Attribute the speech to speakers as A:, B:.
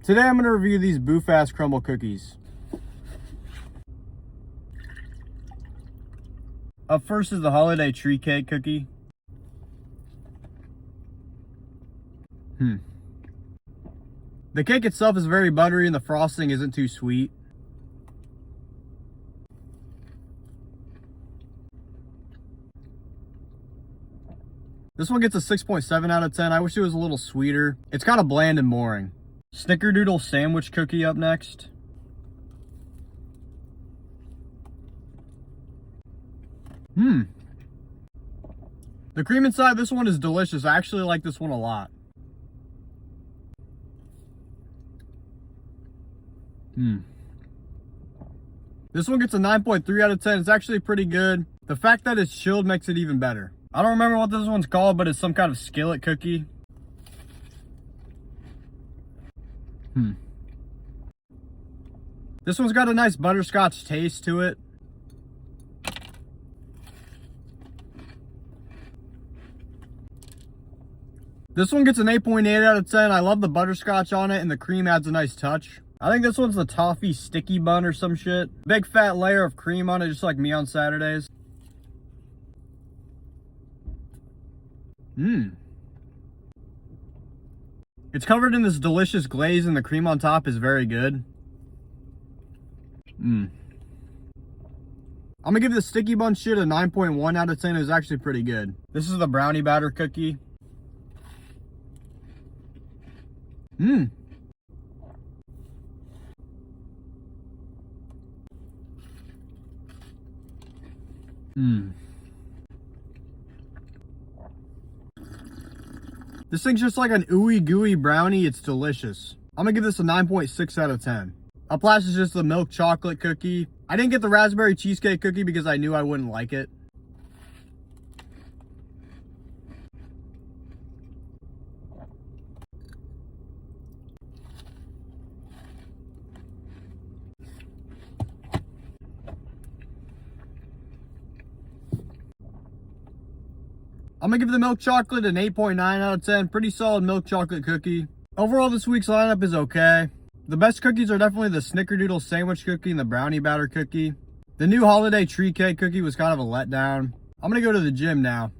A: Today I'm going to review these Boo Fast Crumbl cookies. Up first is the holiday tree cake cookie. The cake itself is very buttery and the frosting isn't too sweet. This one gets a 6.7 out of 10. I wish it was a little sweeter. It's kind of bland and boring. Snickerdoodle sandwich cookie up next. The cream inside this one is delicious. I actually like this one a lot. This one gets a 9.3 out of 10. It's actually pretty good. The fact that it's chilled makes it even better. I don't remember what this one's called, but it's some kind of skillet cookie. This one's got a nice butterscotch taste to it. This one gets an 8.8 out of 10. I love the butterscotch on it and the cream adds a nice touch. I think this one's the toffee sticky bun or some shit. Big fat layer of cream on it, just like me on Saturdays. It's covered in this delicious glaze and the cream on top is very good. I'm gonna give the sticky bun shit a 9.1 out of 10. It was actually pretty good. This is the brownie batter cookie. This thing's just like an ooey gooey brownie. It's delicious. I'm gonna give this a 9.6 out of 10. Up last is just the milk chocolate cookie. I didn't get the raspberry cheesecake cookie because I knew I wouldn't like it. I'm gonna give the milk chocolate an 8.9 out of 10. Pretty solid milk chocolate cookie. Overall, this week's lineup is okay. The best cookies are definitely the Snickerdoodle sandwich cookie and the brownie batter cookie. The new holiday tree cake cookie was kind of a letdown. I'm gonna go to the gym now.